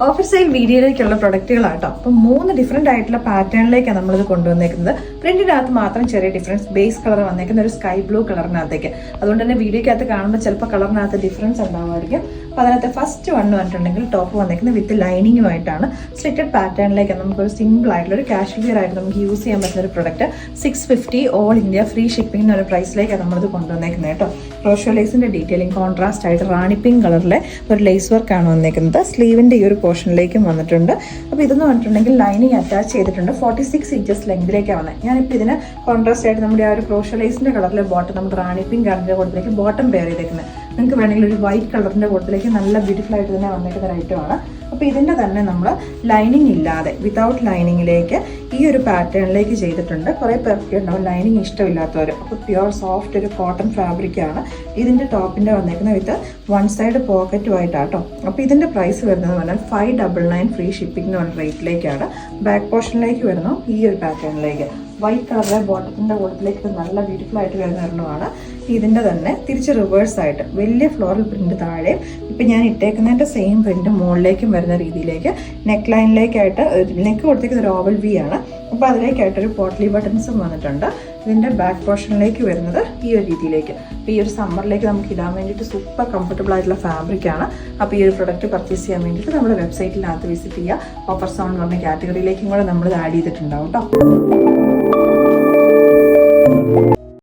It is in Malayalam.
Offer sale വീഡിയോയിലേക്കുള്ള പ്രൊഡക്റ്റുകളാട്ടോ. അപ്പം 3 ഡിഫറെന്റ് ആയിട്ടുള്ള പാറ്റേണിലേക്കാണ് നമ്മളിത് കൊണ്ടുവന്നേക്കുന്നത്. പ്രിന്റിനകത്ത് മാത്രം ചെറിയ ഡിഫറൻസ്, ബേസ് കളർ വന്നേക്കുന്ന ഒരു സ്കൈ ബ്ലൂ കളറിനകത്തേക്ക്. അതുകൊണ്ട് തന്നെ വീഡിയോക്കകത്ത് കാണുമ്പോൾ ചിലപ്പോൾ കളറിനകത്ത് ഡിഫറൻസ് ഉണ്ടാവുമായിരിക്കും. അപ്പോൾ അതിനകത്ത് ഫസ്റ്റ് വണ്ണ് പറഞ്ഞിട്ടുണ്ടെങ്കിൽ ടോപ്പ് വന്നേക്കുന്നത് വിത്ത് ലൈനിങ്ങുമായിട്ടാണ്. സ്ലിറ്റഡ് പാറ്റേണിലേക്ക് നമുക്കൊരു സിമ്പിൾ ആയിട്ടുള്ള ഒരു കാഷ്വൽ വെയർ ആയിട്ട് നമുക്ക് യൂസ് ചെയ്യാൻ പറ്റുന്ന ഒരു product. 650 all India free shipping എന്നൊരു പ്രൈസിലേക്കാണ് നമ്മളിത് കൊണ്ടുവന്നേക്കുന്നത് കേട്ടോ. ക്രോഷോ ലേസിന്റെ ഡീറ്റെയിലിംഗ് കോൺട്രാസ്റ്റ് ആയിട്ട് റാണി പിങ്ക് കളറിലെ ഒരു ലേസ് വർക്കാണ് വന്നേക്കുന്നത്. സ്ലീവിന്റെ ഈ ഒരു പോർഷനിലേക്കും വന്നിട്ടുണ്ട്. അപ്പോൾ ഇതെന്ന് പറഞ്ഞിട്ടുണ്ടെങ്കിൽ ലൈനിങ് അറ്റാച്ച് ചെയ്തിട്ടുണ്ട്. 46 ഇഞ്ചസ് ലെങ്തിലേക്കാണ് വന്നത്. ഞാനിപ്പോൾ ഇതിന് കോൺട്രാസ്റ്റ് ആയിട്ട് നമ്മുടെ ആ ഒരു ക്രോഷോ ലേസിന്റെ കളറിലെ ബോട്ടം നമുക്ക് റാണി പിങ്ക് കളറിന്റെ കൂട്ടത്തിലേക്ക് ബോട്ടം പെയർ ചെയ്തേക്കുന്നത്. നിങ്ങൾക്ക് വേണമെങ്കിൽ ഒരു വൈറ്റ് കളറിന്റെ കൂട്ടത്തിലേക്ക് നല്ല ബ്യൂട്ടിഫുൾ ആയിട്ട് തന്നെ വന്നേക്കുന്ന ഒരു ഐറ്റമാണ്. അപ്പോൾ ഇതിൻ്റെ തന്നെ നമ്മൾ ലൈനിങ് ഇല്ലാതെ വിതൗട്ട് ലൈനിങ്ങിലേക്ക് ഈ ഒരു പാറ്റേണിലേക്ക് ചെയ്തിട്ടുണ്ട്. കുറേ പേർക്ക് ഉണ്ടാവും ലൈനിങ് ഇഷ്ടമില്ലാത്തവർ. അപ്പോൾ പ്യുവർ സോഫ്റ്റ് ഒരു കോട്ടൺ ഫാബ്രിക്കാണ്. ഇതിൻ്റെ ടോപ്പിൻ്റെ വന്നേക്കുന്ന വിത്ത് 1 സൈഡ് പോക്കറ്റുമായിട്ടാട്ടോ. അപ്പോൾ ഇതിൻ്റെ പ്രൈസ് വരുന്നത് പറഞ്ഞാൽ 599 ഫ്രീ ഷിപ്പിംഗ് എന്ന് പറഞ്ഞ റേറ്റിലേക്കാണ്. ബാക്ക് പോർഷനിലേക്ക് വരുന്നു ഈ ഒരു പാറ്റേണിലേക്ക്. വൈറ്റ് കളറിലെ ബോട്ടത്തിൻ്റെ കൂട്ടത്തിലേക്ക് നല്ല ബ്യൂട്ടിഫുൾ ആയിട്ട് വരുന്ന ഒരെണ്ണമാണ്. ഇതിൻ്റെ തന്നെ തിരിച്ച് റിവേഴ്സ് ആയിട്ട് വലിയ ഫ്ലോറൽ പ്രിന്റ് താഴെയും ഇപ്പം ഞാൻ ഇട്ടേക്കുന്നതിൻ്റെ സെയിം പ്രിന്റ് മുകളിലേക്കും വരുന്ന രീതിയിലേക്ക് നെക്ക് ലൈനിലേക്കായിട്ട് നെക്ക് കൊടുത്തേക്കുന്ന ഒരു ഓവൽ വി ആണ്. അപ്പോൾ അതിലേക്കായിട്ടൊരു പോട്ട്ലി ബട്ടൺസും വന്നിട്ടുണ്ട്. ഇതിൻ്റെ ബാക്ക് പോർഷനിലേക്ക് വരുന്നത് ഈ ഒരു രീതിയിലേക്ക്. അപ്പോൾ ഈ ഒരു സമ്മറിലേക്ക് നമുക്ക് ഇടാൻ വേണ്ടിയിട്ട് സൂപ്പർ കംഫർട്ടബിൾ ആയിട്ടുള്ള ഫാബ്രിക്കാണ്. അപ്പോൾ ഈ ഒരു പ്രൊഡക്റ്റ് പർച്ചേസ് ചെയ്യാൻ വേണ്ടിയിട്ട് നമ്മുടെ വെബ്സൈറ്റിനകത്ത് വിസിറ്റ് ചെയ്യുക. ഓഫർ സോൺ എന്ന് പറഞ്ഞ കാറ്റഗറിയിലേക്കും കൂടെ നമ്മൾ ആഡ് ചെയ്തിട്ടുണ്ടാവും കേട്ടോ.